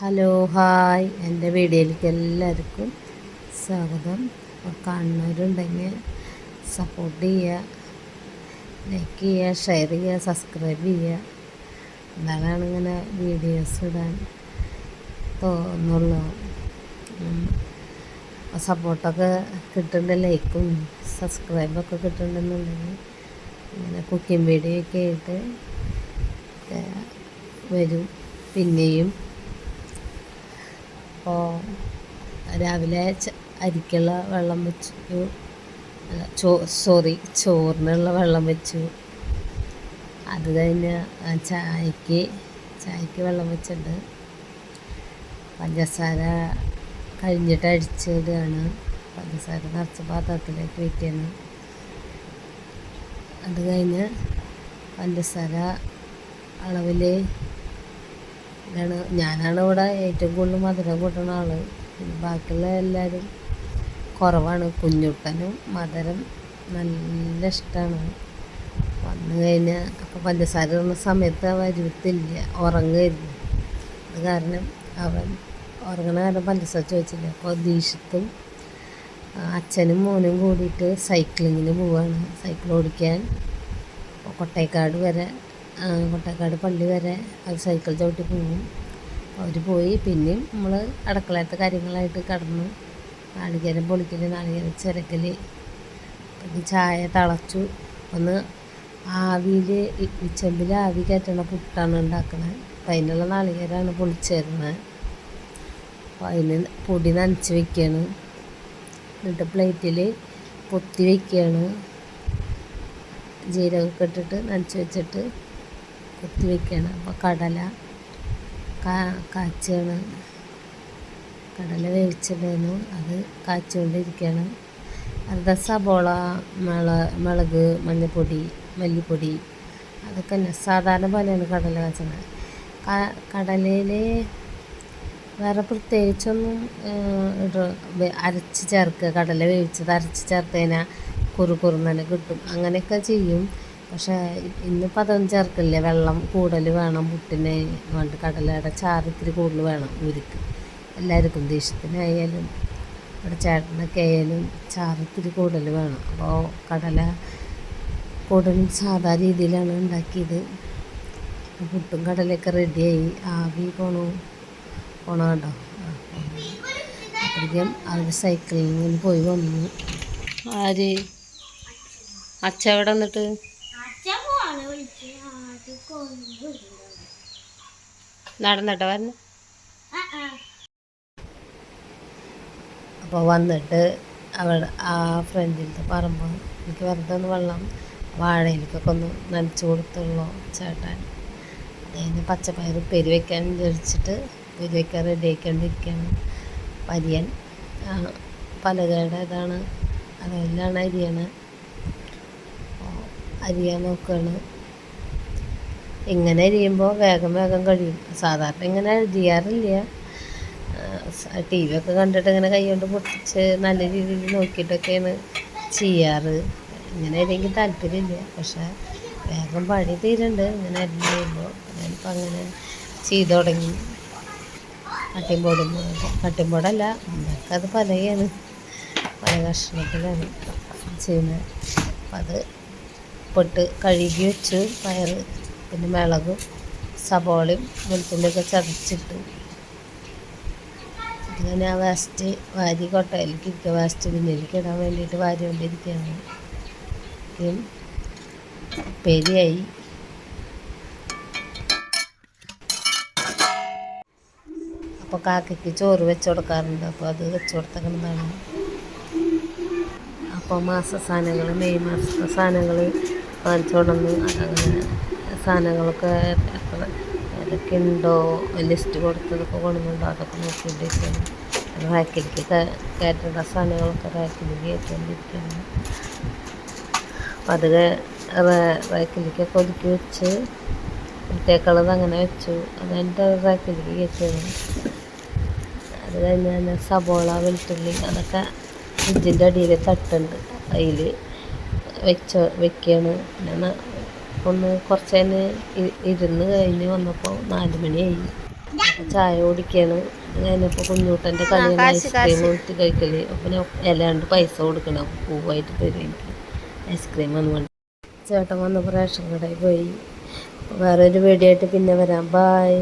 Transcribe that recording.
Hello hi, എൻ്റെ വീഡിയോയിലേക്ക് എല്ലാവർക്കും സ്വാഗതം. അപ്പോൾ കാണുന്നവരുണ്ടെങ്കിൽ സപ്പോർട്ട് ചെയ്യുക, ലൈക്ക് ചെയ്യുക, ഷെയർ ചെയ്യുക, സബ്സ്ക്രൈബ് ചെയ്യുക. എന്നാലാണ് ഇങ്ങനെ വീഡിയോസ് ഇടാൻ തോന്നുള്ളൂ. സപ്പോർട്ടൊക്കെ കിട്ടുന്നുണ്ട്, ലൈക്കും സബ്സ്ക്രൈബൊക്കെ കിട്ടുന്നുണ്ടെന്നുണ്ടെങ്കിൽ ഇങ്ങനെ കുക്കിംഗ് വീഡിയോ ഒക്കെ ആയിട്ട് വരും പിന്നെയും. അപ്പോൾ രാവിലെ അരിക്കുള്ള വെള്ളം വെച്ചു, ചോറിനുള്ള വെള്ളം വെച്ചു. അത് കഴിഞ്ഞ് ചായക്ക് വെള്ളം വെച്ചിട്ടുണ്ട്. പഞ്ചസാര കഴിഞ്ഞിട്ട് അടിച്ചിടുകയാണ്. പഞ്ചസാര നിറച്ച് പാത്രത്തിലേക്ക് വയ്ക്കുകയാണ്. അത് കഴിഞ്ഞ് പഞ്ചസാര അളവിൽ ഞാനാണ് ഇവിടെ ഏറ്റവും കൂടുതൽ മധുരം കൂട്ടുന്ന ആൾ. പിന്നെ ബാക്കിയുള്ള എല്ലാവരും കുറവാണ്. കുഞ്ഞുട്ടനും മധുരം നല്ല ഇഷ്ടമാണ്. വന്നു കഴിഞ്ഞാൽ അപ്പോൾ പഞ്ചസാര ഇടുന്ന സമയത്ത് വരുത്തില്ല, ഉറങ്ങുമായിരുന്നു. അത് കാരണം അവൻ ഉറങ്ങണ കാരണം പഞ്ചസാര ചോദിച്ചില്ല. അപ്പോൾ ദീക്ഷത്തും അച്ഛനും മോനും കൂടിയിട്ട് സൈക്ലിങ്ങിന് പോവുകയാണ്, സൈക്കിൾ ഓടിക്കാൻ. കൊട്ടേക്കാട് പള്ളി വരെ അവർ സൈക്കിൾ ചവിട്ടി പോകും. അവർ പോയി പിന്നെയും നമ്മൾ അടുക്കളത്തെ കാര്യങ്ങളായിട്ട് കടന്നു. നാളികേരം പൊളിക്കൽ, നാളികേരം ചിരക്കൽ. ചായ തിളച്ചു. ഒന്ന് ആവിയിൽ ചെമ്പിൽ ആവി കയറ്റണ പുട്ടാണ് ഉണ്ടാക്കുന്നത്. അപ്പം അതിനുള്ള നാളികേരമാണ് പൊളിച്ചേരുന്നത്. അപ്പോൾ അതിന് പൊടി നനച്ച് വയ്ക്കുകയാണ്. എന്നിട്ട് പ്ലേറ്റിൽ പൊത്തി വയ്ക്കുകയാണ്. ജീരകമൊക്കെ ഇട്ടിട്ട് നനച്ച് വെച്ചിട്ട് കുത്തി വയ്ക്കുകയാണ്. അപ്പോൾ കടല കാച്ചുകയാണ്. കടല വേവിച്ചിടുന്നു, അത് കാച്ചുകൊണ്ടിരിക്കുകയാണ്. അത് സബോള, മുളക്, മഞ്ഞൾപ്പൊടി, മല്ലിപ്പൊടി, അതൊക്കെ തന്നെ സാധാരണ പോലെയാണ് കടല കാച്ചുന്നത്. കടലയിൽ വേറെ പ്രത്യേകിച്ചൊന്നും അരച്ച് ചേർക്കുക. കടല വേവിച്ചത് അരച്ച് ചേർത്ത് കഴിഞ്ഞാൽ കുറുകുറുന്നെ കിട്ടും. അങ്ങനെയൊക്കെ ചെയ്യും. പക്ഷേ ഇന്നിപ്പോൾ അതൊന്നും ചേർക്കില്ല. വെള്ളം കൂടുതൽ വേണം പുട്ടിന് വേണ്ടി. കടലയുടെ ചാറ് ഇത്തിരി കൂടുതൽ വേണം ഊരിക്ക്. എല്ലാവർക്കും ദേഷ്യത്തിനായാലും ഇവിടെ ചേട്ടനൊക്കെ ആയാലും ചാറ് ഇത്തിരി കൂടുതൽ വേണം. അപ്പോൾ കടല കൂടുതലും സാധാ രീതിയിലാണ് ഉണ്ടാക്കിയത്. പുട്ടും കടലയൊക്കെ റെഡിയായി. ആവി പോണോ കേട്ടോ. അപ്പോഴേക്കും അവർ സൈക്ലിങ്ങിന് പോയി വന്നു. ആര് അച്ഛ എവിടെ വന്നിട്ട് നടന്നിട്ട് വരണം. അപ്പോൾ വന്നിട്ട് അവിടെ ആ ഫ്രണ്ടിലത്തെ പറമ്പ് എനിക്ക് വെറുതെ ഒന്ന് വെള്ളം വാഴയിലേക്കൊക്കെ ഒന്ന് നനച്ച് കൊടുത്തുള്ളൂ ചേട്ടാൻ. അതിന് പച്ചപ്പയർ ഉപ്പേരി വയ്ക്കാൻ വിചാരിച്ചിട്ട് ഉപ്പേരി വയ്ക്കാൻ റെഡി ആക്കിക്കൊണ്ടിരിക്കുകയാണ്. പരിയൻ പലകയുടെ ഇതാണ്, അതെല്ലാം അരിയാണ്. അരിയാൻ നോക്കുകയാണ്. ഇങ്ങനെ അരിയുമ്പോൾ വേഗം കഴിയും. സാധാരണ ഇങ്ങനെ അരിയാറില്ല. ടി വി ഒക്കെ കണ്ടിട്ട് ഇങ്ങനെ കൈ കൊണ്ട് പൊട്ടിച്ച് നല്ല രീതിയിൽ നോക്കിയിട്ടൊക്കെയാണ് ചെയ്യാറ്. ഇങ്ങനെ അരിയെങ്കിൽ താല്പര്യമില്ല. പക്ഷേ വേഗം പണി തീരുന്നുണ്ട് ഇങ്ങനെ അരി ചെയ്യുമ്പോൾ. ഞാനിപ്പോൾ അങ്ങനെ ചെയ്തു തുടങ്ങി. കട്ടിംഗ് അത് പലയാണ്, പല കഷ്ണത്തിലാണ് ചെയ്യുന്നത്. അപ്പം അത് പൊട്ട് കഴുകി വെച്ചു. പയർ, പിന്നെ മുളകും സബോളയും വെളുത്തുള്ളിയൊക്കെ ചതച്ചിട്ട് ഇങ്ങനെ ആ വേസ്റ്റ് വാരി കൊട്ടയിലേക്ക് ഇരിക്കുക. വേസ്റ്റ് ബിന്നിലേക്ക് ഇടാൻ വേണ്ടിയിട്ട് വാരി കൊണ്ടിരിക്കുകയാണ്. ഉപ്പേരിയായി. അപ്പോൾ കാക്കയ്ക്ക് ചോറ് വെച്ച് കൊടുക്കാറുണ്ട്. അപ്പോൾ അത് വെച്ച് കൊടുത്തേക്കുന്നതാണ്. അപ്പോൾ മെയ് മാസത്തെ സാധനങ്ങൾ വാങ്ങിച്ചു കൊണ്ടുവന്ന് അതങ്ങനെ സാധനങ്ങളൊക്കെ ഏതൊക്കെ ഉണ്ടോ ലിസ്റ്റ് കൊടുത്തതൊക്കെ കൊണ്ടുവന്നുണ്ടോ അതൊക്കെ നോക്കിക്കൊണ്ടിരിക്കുകയാണ്. റാക്കിലേക്ക് കയറ്റേണ്ട സാധനങ്ങളൊക്കെ റാക്കിലേക്ക് കയറ്റിക്കൊണ്ടിരിക്കുകയാണ്. അപ്പം അത് റാക്കിലേക്കൊക്കെ ഒതുക്കി വെച്ച് വൃത്തിയാക്കുള്ളത് അങ്ങനെ വെച്ചു. അതെൻ്റെ റാക്കിലേക്ക് കയറ്റിയാണ്. അത് കഴിഞ്ഞ് സബോള, വെളുത്തുള്ളി അതൊക്കെ ഫ്രിഡ്ജിൻ്റെ അടിയിൽ തട്ടുണ്ട്, അതിൽ വെക്കുകയാണ്. പിന്നെ ഒന്ന് കുറച്ച് ഇരുന്ന് കഴിഞ്ഞ് വന്നപ്പോൾ 4 മണിയായി. ചായ കുടിക്കുകയാണ്. അത് കഴിഞ്ഞപ്പോൾ കുഞ്ഞൂട്ടൻ്റെ കളിയാണ് ഐസ്ക്രീം ഊറ്റി കഴിക്കൽ. അപ്പം ഇലാണ്ട് പൈസ കൊടുക്കണം, പൂവായിട്ട് തരും എനിക്ക് ഐസ്ക്രീം എന്ന് പറഞ്ഞു. ചേട്ടൻ വന്നപ്പോൾ റേഷൻ കടയിൽ പോയി. വേറൊരു വീഡിയോ ആയിട്ട് പിന്നെ വരാം. ബായ്.